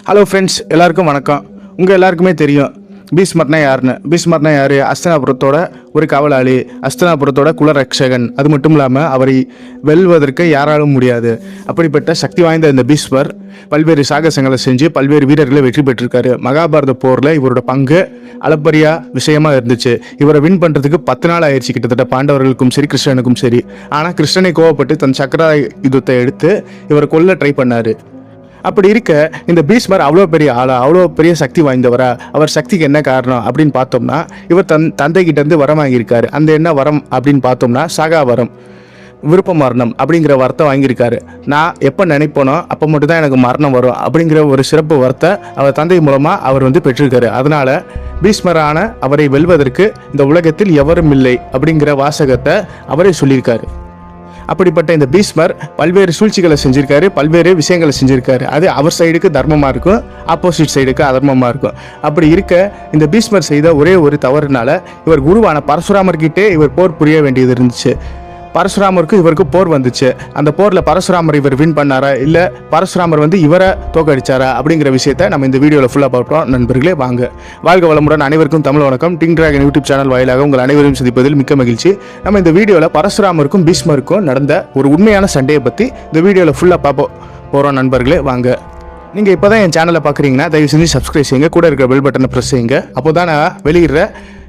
Hello friends, எல்லாருக்கும் வணக்கம். உங்கள் எல்லாருக்குமே தெரியும் பீஷ்மர்னா யாருன்னு. பீஷ்மர்னா யார்? அஸ்தினாபுரத்தோட ஒரு காவலாளி, அஸ்தினாபுரத்தோட குலரட்சகன். அது மட்டும் இல்லாமல் அவரை வெல்வதற்கு யாராலும் முடியாது. அப்படிப்பட்ட சக்தி வாய்ந்த இந்த பீஷ்மர் பல்வேறு சாகசங்களை செஞ்சு பல்வேறு வீரர்களை வெற்றி பெற்றிருக்காரு. மகாபாரத போரில் இவரோட பங்கு அளப்பரியா விஷயமா இருந்துச்சு. இவரை வின் பண்ணுறதுக்கு 10 நாள் ஆயிடுச்சு கிட்டத்தட்ட, பாண்டவர்களுக்கும் சரி கிருஷ்ணனுக்கும் சரி. ஆனால் கிருஷ்ணனை கோவப்பட்டு தன் சக்கர யுத்தத்தை எடுத்து இவரை கொல்ல ட்ரை பண்ணார். அப்படி இருக்க இந்த பீஷ்மர் அவ்வளோ பெரிய ஆளா, அவ்வளோ பெரிய சக்தி வாய்ந்தவரா? அவர் சக்திக்கு என்ன காரணம் அப்படின்னு பார்த்தோம்னா, இவர் தந்தை கிட்டேருந்து வரம் வாங்கியிருக்காரு. அந்த என்ன வரம் அப்படின்னு பார்த்தோம்னா, சாகா வரம், விருப்ப மரணம் அப்படிங்கிற வரத்தை வாங்கியிருக்காரு. நான் எப்போ நினைப்போனோ அப்போ மட்டும்தான் எனக்கு மரணம் வரும் அப்படிங்கிற ஒரு சிறப்பு வரத்தை அவர் தந்தை மூலமாக அவர் பெற்றிருக்காரு. அதனால பீஷ்மரான அவரை வெல்வதற்கு இந்த உலகத்தில் எவரும் இல்லை அப்படிங்கிற வாசகத்தை அவரே சொல்லியிருக்காரு. அப்படிப்பட்ட இந்த பீஷ்மர் பல்வேறு சூழ்ச்சிகளை செஞ்சிருக்காரு, பல்வேறு விஷயங்களை செஞ்சிருக்காரு. அது அவர் சைடுக்கு தர்மமாக இருக்கும், ஆப்போசிட் சைடுக்கு அதர்மமாக இருக்கும். அப்படி இருக்க இந்த பீஷ்மர் செய்த ஒரே ஒரு தவறுனால இவர் குருவான பரசுராமர்கிட்டே இவர் போர் புரிய வேண்டியது இருந்துச்சு. பரசுராமருக்கு இவருக்கு போர் வந்துச்சு. அந்த போரில் பரசுராமர் இவர் வின் பண்ணாரா, இல்லை பரசுராமர் இவரை தோக்கடிச்சாரா அப்படிங்கிற விஷயத்தை நம்ம இந்த வீடியோவில் ஃபுல்லாக பார்ப்போம். நண்பர்களே, வாங்க. வாழ்க வளமுடன். அனைவருக்கும் தமிழ் வணக்கம். டிங் டிராகன் யூடியூப் சேனல் வாயிலாக உங்கள் அனைவரையும் சந்திப்பதில் மிக்க மகிழ்ச்சி. நம்ம இந்த வீடியோவில் பரசுராமருக்கும் பீஷ்மருக்கும் நடந்த ஒரு உண்மையான சண்டையை பற்றி இந்த வீடியோவில் ஃபுல்லாக பார்ப்போம் போகிறோம். நண்பர்களே, வாங்க. நீங்கள் இப்போ தான் என் சேனலை பார்க்குறீங்கன்னா தயவு செஞ்சு சப்ஸ்கிரைப் செய்யுங்க, கூட இருக்கிற பெல் பட்டனை ப்ரெஸ் செய்யுங்க. அப்போ தான் நான் வெளியிடுற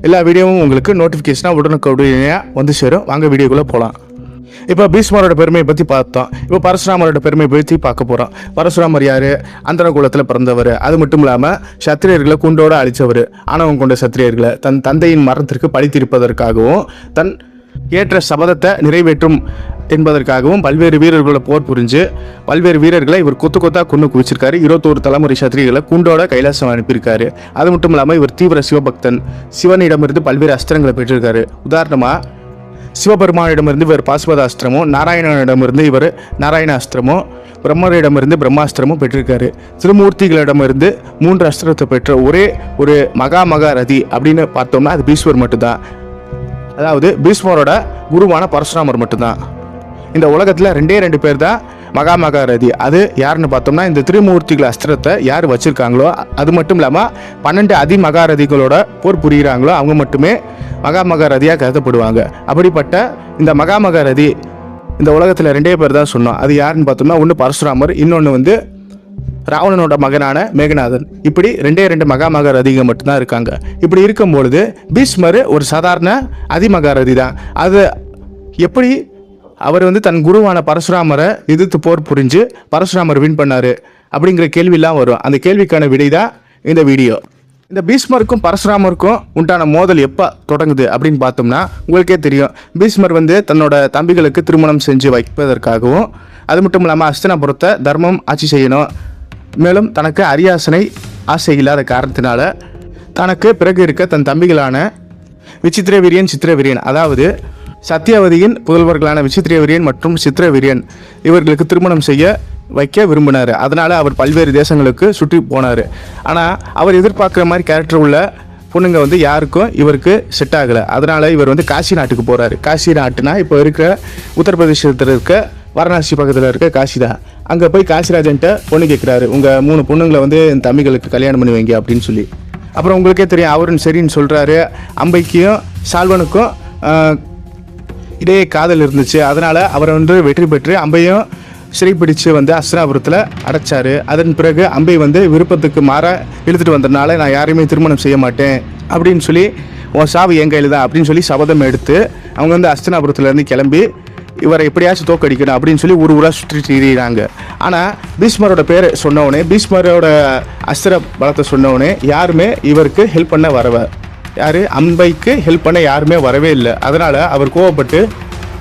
எல்லா வீடியோவும் உங்களுக்கு நோட்டிஃபிகேஷனாக உடனுக்குடனே சேரும். வாங்க வீடியோக்குள்ளே போகலாம். இப்போ பீஷ்மரோட பெருமையை பற்றி பார்த்தோம். இப்போ பரசுராமரோட பெருமையை பற்றி பார்க்க போகிறோம். பரசுராமர் யார்? அந்தன குலத்தில் பிறந்தவர். அது மட்டும் இல்லாமல் சத்திரியர்களை குண்டோடு அழித்தவர். ஆணவம் கொண்ட சத்திரியர்களை தன் தந்தையின் மரணத்திற்கு பழித்திருப்பதற்காகவும் தன் ஏற்ற சபதத்தை நிறைவேற்றும் என்பதற்காகவும் பல்வேறு வீரர்களோட போர் புரிஞ்சு பல்வேறு வீரர்களை இவர் கொத்தா கொண்டு குவிச்சிருக்காரு. 21 தலைமுறை சத்திரிகளை குண்டோட கைலாசம் அனுப்பியிருக்காரு. அது மட்டும் இல்லாமல் இவர் தீவிர சிவபக்தன். சிவனிடமிருந்து பல்வேறு அஸ்திரங்களை பெற்றிருக்காரு. உதாரணமாக சிவபெருமானிடமிருந்து இவர் பாசுபத அஸ்திரமும், நாராயணனிடமிருந்து இவர் நாராயண அஸ்திரமும், பிரம்மரிடமிருந்து பிரம்மாஸ்திரமும் பெற்றிருக்காரு. திருமூர்த்திகளிடமிருந்து 3 அஸ்திரத்தை பெற்ற ஒரே ஒரு மகாரதி அப்படின்னு பார்த்தோம்னா அது பீஷ்மர் மட்டும்தான். அதாவது பீஷ்மரோட குருவான பரசுராமர் மட்டும்தான். இந்த உலகத்தில் 2 பேர் தான் மகாரதி. அது யாருன்னு பார்த்தோம்னா, இந்த திருமூர்த்திகள் அஸ்திரத்தை யார் வச்சிருக்காங்களோ, அது மட்டும் இல்லாமல் 12 அதிமகாரதிகளோட போர் புரிகிறாங்களோ அவங்க மட்டுமே மகாரதியாக கருதப்படுவாங்க. அப்படிப்பட்ட இந்த மகாரதி இந்த உலகத்தில் 2 பேர் தான் சொன்னோம். அது யாருன்னு பார்த்தோம்னா, ஒன்று பரசுராமர், இன்னொன்று ராவணனோட மகனான மேகநாதன். இப்படி 2 மகாரதிகள் மட்டும்தான் இருக்காங்க. இப்படி இருக்கும்பொழுது பீஷ்மர் ஒரு சாதாரண அதிமகாரதி தான். அது எப்படி அவர் தன் குருவான பரசுராமரை எதிர்த்து போர் புரிஞ்சு பரசுராமர் வின் பண்ணார் அப்படிங்கிற கேள்வியெல்லாம் வரும். அந்த கேள்விக்கான விடை தான் இந்த வீடியோ. இந்த பீஷ்மருக்கும் பரசுராமருக்கும் உண்டான மோதல் எப்போ தொடங்குது அப்படின்னு பார்த்தோம்னா, உங்களுக்கே தெரியும். பீஷ்மர் தன்னோட தம்பிகளுக்கு திருமணம் செஞ்சு வைப்பதற்காகவும், அது மட்டும் இல்லாமல் அஸ்தினாபுரத்தை தர்மம் ஆட்சி செய்யணும், மேலும் தனக்கு அரியாசனை ஆசை இல்லாத காரணத்தினால தனக்கு பிறகு இருக்க தன் தம்பிகளான விசித்திரவீரியன், சித்திரவீரியன், அதாவது சத்தியவதியின் புதல்வர்களான விசித்திரவீரியன் மற்றும் சித்திரவீரியன் இவர்களுக்கு திருமணம் செய்ய வைக்க விரும்பினார். அதனால் அவர் பல்வேறு தேசங்களுக்கு சுற்றி போனார். ஆனால் அவர் எதிர்பார்க்குற மாதிரி கேரக்டர் உள்ள பொண்ணுங்க யாருக்கும் இவருக்கு செட் ஆகலை. அதனால் இவர் காசி நாட்டுக்கு போகிறாரு. காசி நாட்டுனா இப்போ இருக்கிற உத்தரப்பிரதேசத்தில் இருக்க வாரணாசி பக்கத்தில் இருக்க காசி தான். அங்கே போய் காசிராஜன்ட்ட பொண்ணு கேட்குறாரு, உங்கள் 3 பொண்ணுங்களை என் தம்பிகளுக்கு கல்யாணம் பண்ணி வைங்க அப்படின்னு சொல்லி. அப்புறம் உங்களுக்கே தெரியும், அவரும் சரின்னு சொல்கிறாரு. அம்பைக்கும் சால்வனுக்கும் இடையே காதல் இருந்துச்சு. அதனால் அவர் வெற்றி பெற்று அம்பையும் சிறைப்பிடிச்சு அஸ்தினாபுரத்தில் அடைச்சார். அதன் பிறகு அம்பை விருப்பத்துக்கு மாற இழுத்துட்டு வந்ததுனால, நான் யாரையுமே திருமணம் செய்ய மாட்டேன் அப்படின்னு சொல்லி, உன் சாவு என் கையில் தான் அப்படின்னு சொல்லி சபதம் எடுத்து அவங்க அஸ்தினாபுரத்துலேருந்து கிளம்பி இவரை எப்படியாச்சும் தோக்கடிக்கணும் அப்படின்னு சொல்லி ஊராக சுற்றி திரிகிறாங்க. ஆனால் பீஷ்மரோட பேர் சொன்னவனே, பீஷ்மரோட அஸ்திர பலத்தை சொன்னவனே யாருமே இவருக்கு ஹெல்ப் பண்ண அம்பைக்கு ஹெல்ப் பண்ண யாருமே வரவே இல்லை. அதனால் அவர் கோவப்பட்டு,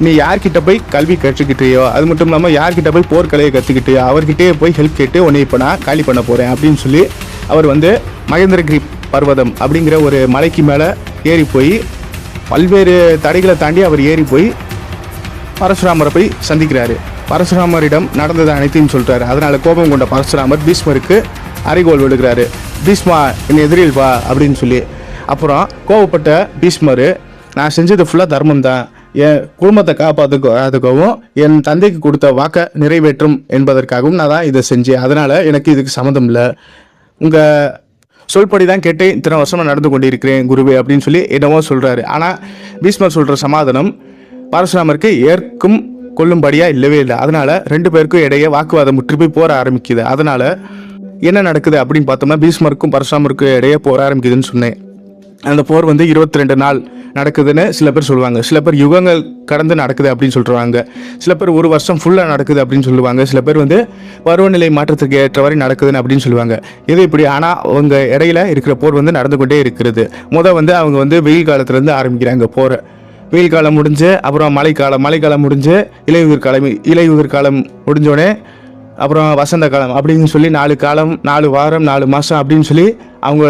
நீ யார்கிட்ட போய் கல்வி கற்றுக்கிட்டியோ, அது மட்டும் இல்லாமல் யார்கிட்ட போய் போர்க்கலையை கற்றுக்கிட்டியோ அவர்கிட்டே போய் ஹெல்ப் கேட்டு உன்னை இப்போ நான் காலி பண்ண போகிறேன் அப்படின்னு சொல்லி அவர் மகேந்திரகிரி பர்வதம் அப்படிங்கிற ஒரு மலைக்கு மேலே ஏறி போய் பல்வேறு தடைகளை தாண்டி அவர் ஏறி போய் பரசுராமரை போய் சந்திக்கிறாரு. பரசுராமரிடம் நடந்தது அனைத்தையும் சொல்கிறாரு. அதனால் கோபம் கொண்ட பரசுராமர் பீஷ்மருக்கு அறைகோல் விடுகிறாரு. பீஷ்மா, என்னை எதிரில் வா அப்படின்னு சொல்லி. அப்புறம் கோபப்பட்ட பீஷ்மர், நான் செஞ்சது ஃபுல்லாக தர்மம் தான், என் குடும்பத்தை காப்பாற்றுக்கவும் என் தந்தைக்கு கொடுத்த வாக்கை நிறைவேற்றும் என்பதற்காகவும் நான் தான் இதை செஞ்சேன். அதனால் எனக்கு இதுக்கு சம்மந்தம் இல்லை. உங்கள் சொல்படி தான் கேட்டு இத்தனை வருஷமாக நடந்து கொண்டிருக்கிறேன் குருவே அப்படின்னு சொல்லி என்னவோ சொல்கிறாரு. ஆனால் பீஷ்மர் சொல்கிற சமாதானம் பரசுராமருக்கு ஏற்கும் கொள்ளும்படியாக இல்லவே இல்லை. அதனால் 2 பேருக்கும் இடையே வாக்குவாதம் முற்றி போய் போற ஆரம்பிக்குது. அதனால் என்ன நடக்குது அப்படின்னு பார்த்தோம்னா பீஷ்மருக்கும் பரசுராமருக்கும் இடையே போர ஆரம்பிக்குதுன்னு சொன்னேன். அந்த போர் வந்து 22 நாள் நடக்குதுன்னு சில பேர் சொல்லுவாங்க. சில பேர் யுகங்கள் கடந்து நடக்குது அப்படின்னு சொல்கிறாங்க. சில பேர் 1 வருஷம் ஃபுல்லாக நடக்குது அப்படின்னு சொல்லுவாங்க. சில பேர் வந்து பருவநிலை மாற்றத்துக்கு ஏற்றவரை நடக்குதுன்னு அப்படின்னு சொல்லுவாங்க. இது இப்படி. ஆனால் அவங்க இடையில இருக்கிற போர் வந்து நடந்து கொண்டே இருக்கிறது. வந்து அவங்க வந்து வெயில் காலத்துலேருந்து ஆரம்பிக்கிறாங்க போரை. வெயில் காலம் முடிஞ்சு அப்புறம் மழைக்காலம் முடிஞ்சு இலையுதிர் காலம் முடிஞ்சோடனே அப்புறம் வசந்த காலம் அப்படின்னு சொல்லி 4 காலம் 4 வாரம் 4 மாதம் அப்படின்னு சொல்லி அவங்க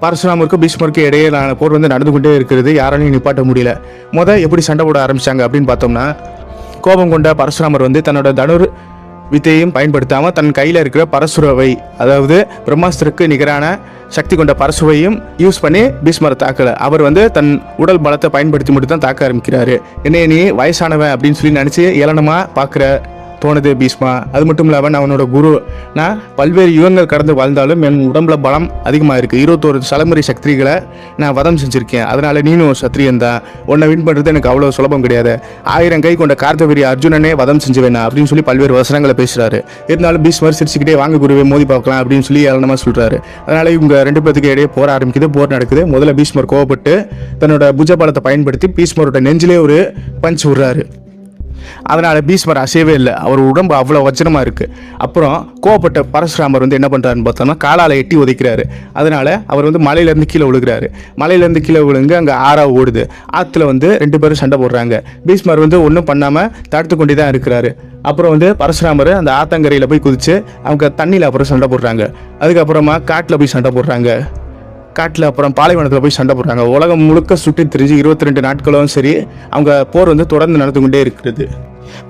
பரசுராமருக்கும் பீஷ்மருக்கும் இடையிலான போர் வந்து நடந்து கொண்டே இருக்கிறது. யாராலையும் நிப்பாட்ட முடியல. எப்படி சண்டை போட ஆரம்பிச்சாங்க அப்படின்னு பார்த்தோம்னா, கோபம் கொண்ட பரசுராமர் வந்து தன்னோட தனுர் வித்தையையும் பயன்படுத்தாமல் தன் கையில் இருக்கிற பரசுரவை, அதாவது பிரம்மாஸ்திரக்கு நிகரான சக்தி கொண்ட பரசுவையும் யூஸ் பண்ணி பீஷ்மரை தாக்கலை. அவர் வந்து தன் உடல் பலத்தை பயன்படுத்தி மட்டும் தான் தாக்க ஆரம்பிக்கிறாரு. என்னைய நீ வயசானவன் அப்படின்னு சொல்லி நினச்சி ஏளனமாக பார்க்குற தோணுது பீஷ்மா. அது மட்டும் இல்லாமல் நான் அவனோட குரு. நான் பல்வேறு யுகங்கள் கடந்து வாழ்ந்தாலும் என் உடம்புல பலம் அதிகமாக இருக்குது. 21 தலைமுறை சக்திகளை நான் வதம் செஞ்சுருக்கேன். அதனால் நீனும் சத்திரியன் தான். உன்னை வின் பண்ணுறது எனக்கு அவ்வளோ சுலபம் கிடையாது. 1000 கை கொண்ட கார்த்தவீரிய அர்ஜுனனே வதம் செஞ்சுவேனா அப்படின்னு சொல்லி பல்வேறு வசனங்களை பேசுகிறாரு. இருந்தாலும் பீஷ்மர் சிரிச்சுக்கிட்டே வாங்க குருவே மோதி பார்க்கலாம் அப்படின்னு சொல்லி ஏளனமாக சொல்கிறாரு. அதனால் இவங்க 2 பேருக்கு இடையே போர் ஆரம்பிக்குது. போர் நடக்குது. முதல்ல பீஷ்மர் கோவப்பட்டு தன்னோட புஜ பலத்தை பயன்படுத்தி பீஷ்மரோட நெஞ்சிலே ஒரு பஞ்ச் விடுறாரு. அதனால் பீஷ்மர் அசையவே இல்லை. அவர் உடம்பு அவ்வளோ வஜ்ரமாக இருக்குது. அப்புறம் கோவப்பட்ட பரசுராமர் வந்து என்ன பண்ணுறாருன்னு பார்த்தோம்னா காலால் எட்டி உதைக்கிறாரு. அதனால் அவர் வந்து மலையிலேருந்து கீழே விழுகிறாரு. மலையிலேருந்து கீழே விழுங்க அங்கே ஆறா ஓடுது. ஆற்றுல வந்து 2 பேரும் சண்டை போடுறாங்க. பீஷ்மர் வந்து ஒன்றும் பண்ணாமல் தடுத்து கொண்டு தான் இருக்கிறாரு. அப்புறம் வந்து பரசுராமர் அந்த ஆத்தங்கரையில் போய் குதித்து அவங்க தண்ணியில் அப்புறம் சண்டை போடுறாங்க. அதுக்கப்புறமா காட்டில் போய் சண்டை போடுறாங்க. காட்டில் அப்புறம் பாலைவனத்தில் போய் சண்டை போடுறாங்க. உலகம் முழுக்க சுற்றி திரிஞ்சு 22 நாட்களும் சரி அவங்க போர் வந்து தொடர்ந்து நடந்து கொண்டே இருக்கிறது.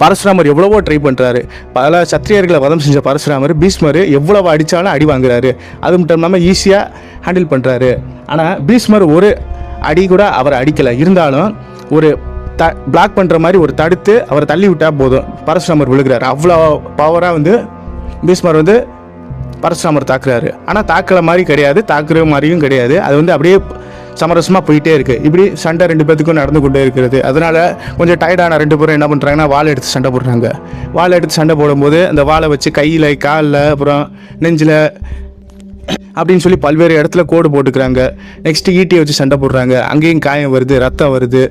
பரசுராமர் எவ்வளவோ ட்ரை பண்ணுறாரு. பல சத்திரியர்களை வதம் செஞ்ச பரசுராமர் பீஷ்மர் எவ்வளவு அடித்தாலும் அடி வாங்குறாரு. அது மட்டும் இல்லாமல் ஈஸியாக ஹேண்டில் பண்ணுறாரு. ஆனால் பீஷ்மர் ஒரு அடி கூட அவரை அடிக்கலை. இருந்தாலும் ஒரு பிளாக் பண்ணுற மாதிரி ஒரு தடுத்து அவரை தள்ளி விட்டால் போதும் பரசுராமர் விழுகிறார். அவ்வளோ பவராக வந்து பீஷ்மர் வந்து பரசுராமர் தாக்குறாரு. ஆனால் தாக்குற மாதிரி கிடையாது, தாக்குற மாதிரியும் கிடையாது. அது வந்து அப்படியே சமரசமாக போயிட்டே இருக்குது. இப்படி சண்டை 2 பேத்துக்கும் நடந்து கொண்டே இருக்கிறது. அதனால் கொஞ்சம் டயர்டான 2 பேரும் என்ன பண்ணுறாங்கன்னா வாழை எடுத்து சண்டை போடுறாங்க. வாழை எடுத்து சண்டை போடும்போது அந்த வாழை வச்சு கையில் காலில் அப்புறம் நெஞ்சில் அப்படின்னு சொல்லி பல்வேறு இடத்துல கோடு போட்டுக்கிறாங்க. நெக்ஸ்ட்டு ஈட்டியை வச்சு சண்டை போடுறாங்க. அங்கேயும் காயம் வருது, ரத்தம் வருது.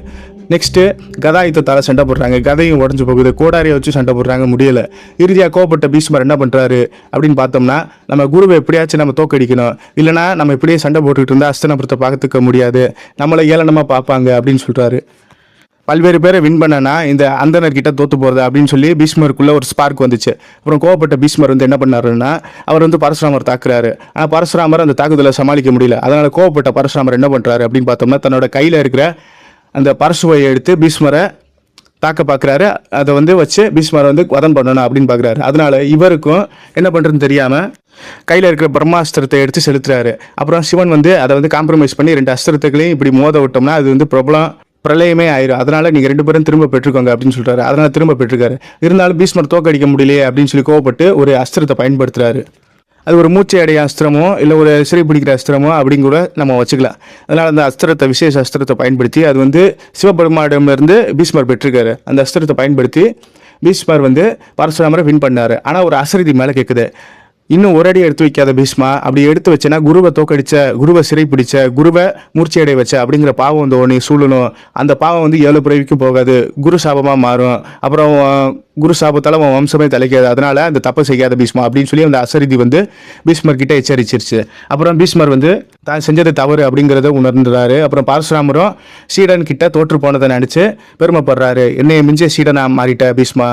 நெக்ஸ்ட்டு கதாயுத்தத்தால் சண்டை போடுறாங்க. கதையும் உடஞ்சி போகுது. கோடாரியை வச்சு சண்டை போடுறாங்க, முடியலை. இறுதியாக கோபப்பட்ட பீஷ்மர் என்ன பண்ணுறாரு அப்படின்னு பார்த்தோம்னா, நம்ம குருவை எப்படியாச்சும் நம்ம தோக்கடிக்கணும், இல்லைனா நம்ம இப்படியே சண்டை போட்டுக்கிட்டு இருந்தால் அஸ்தினாபுரத்தை பார்த்துக்க முடியாது, நம்மளை ஏளனமாக பார்ப்பாங்க அப்படின்னு சொல்கிறாரு. பல்வேறு பேரை வின் பண்ணனா இந்த அந்தனர்கிட்ட தோற்று போகிறது அப்படின்னு சொல்லி பீஷ்மருக்குள்ளே ஒரு ஸ்பார்க் வந்துச்சு. அப்புறம் கோவப்பட்ட பீஷ்மர் வந்து என்ன பண்ணாருன்னா அவர் வந்து பரசுராமர் தாக்குறாரு. ஆனால் பரசுராமர் அந்த தாக்குதலை சமாளிக்க முடியல. அதனால் கோவப்பட்ட பரசுராமர் என்ன பண்ணுறாரு அப்படின்னு பார்த்தோம்னா தன்னோட கையில் இருக்கிற அந்த பரசுவை எடுத்து பீஷ்மரை தாக்க பார்க்குறாரு. அதை வந்து வச்சு பீஷ்மரை வந்து வதம் பண்ணணும் அப்படின்னு பார்க்குறாரு. அதனால் இவருக்கும் என்ன பண்ணுறதுன்னு தெரியாமல் கையில் இருக்கிற பிரம்மாஸ்திரத்தை எடுத்து செலுத்துறாரு. அப்புறம் சிவன் வந்து அதை வந்து காம்ப்ரமைஸ் பண்ணி 2 அஸ்திரத்துகளையும் இப்படி மோத விட்டோம்னா அது வந்து பிரளயமே ஆயிரும். அதனால் நீங்கள் 2 பேரும் திரும்ப பெற்றுக்கோங்க அப்படின்னு சொல்கிறாரு. அதனால் திரும்ப பெற்றுக்காரு. இருந்தாலும் பீஷ்மர் தோக்கடிக்க முடியலையே அப்படின்னு சொல்லி கோவப்பட்டு ஒரு அஸ்திரத்தை பயன்படுத்துகிறாரு. அது ஒரு மூச்சை அடைய அஸ்திரமோ இல்லை ஒரு சிறை பிடிக்கிற அஸ்திரமோ அப்படின்னு கூட நம்ம வச்சுக்கலாம். அதனால் அந்த அஸ்திரத்தை விசேஷ அஸ்திரத்தை பயன்படுத்தி அது வந்து சிவபெருமானிடமிருந்து பீஷ்மர் பெற்றிருக்காரு. அந்த அஸ்திரத்தை பயன்படுத்தி பீஷ்மர் வந்து பரசுராமரை வின் பண்ணார். ஆனால் ஒரு அசரீதி மேலே கேட்குது. இன்னும் ஒரு அடி எடுத்து வைக்காத பீஷ்மா, அப்படி எடுத்து வச்சேன்னா குருவை தோக்கடிச்ச, குருவை சிறை பிடிச்ச, குருவை மூர்ச்சியடைய வச்ச அப்படிங்கிற பாவம் வந்து உன்னை சூழணும். அந்த பாவம் வந்து 7 பிறவிக்கும் போகாது, குரு சாபமாக மாறும். அப்புறம் குரு சாபத்தால் உன் வம்சமே தலைக்காது. அதனால் அந்த தப்பை செய்யாத பீஷ்மா அப்படின்னு சொல்லி அந்த அசரீதி வந்து பீஷ்மர் கிட்ட எச்சரிச்சிருச்சு. அப்புறம் பீஷ்மர் வந்து தான் செஞ்சது தவறு அப்படிங்கிறத உணர்ந்துறாரு. அப்புறம் பரசுராமரும் சீடன் கிட்ட தோற்று போனதை நினச்சி பெருமைப்படுறாரு. என்னைய மிஞ்சிய சீடனா மாறிட்ட பீஷ்மா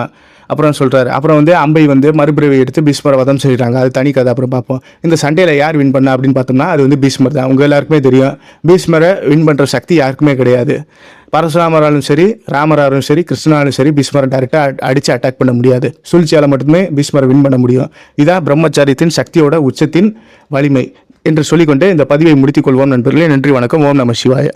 அப்புறம் சொல்கிறாரு. அப்புறம் வந்து அம்பை வந்து மறுபிறவி எடுத்து பீஷ்மரை வதம் செய்கிறாங்க. அது தனி கதை, அப்புறம் பார்ப்போம். இந்த சண்டையில் யார் வின் பண்ணா அப்படின்னு பார்த்தோம்னா அது வந்து பீஷ்மர் தான். உங்கள் எல்லாருக்குமே தெரியும் பீஷ்மரை வின் பண்ணுற சக்தி யாருக்குமே கிடையாது. பரசுராமராலும் சரி, ராமராலும் சரி, கிருஷ்ணனாலும் சரி பீஷ்மரை டைரெக்டாக அடித்து அட்டாக் பண்ண முடியாது. சூழ்ச்சியால் மட்டுமே பீஷ்மரை வின் பண்ண முடியும். இதான் பிரம்மச்சாரியத்தின் சக்தியோட உச்சத்தின் வலிமை என்று சொல்லிக்கொண்டு இந்த பதிவை முடித்துக் கொள்வோம் நண்பர்களே. நன்றி, வணக்கம். ஓம் நம சிவாய.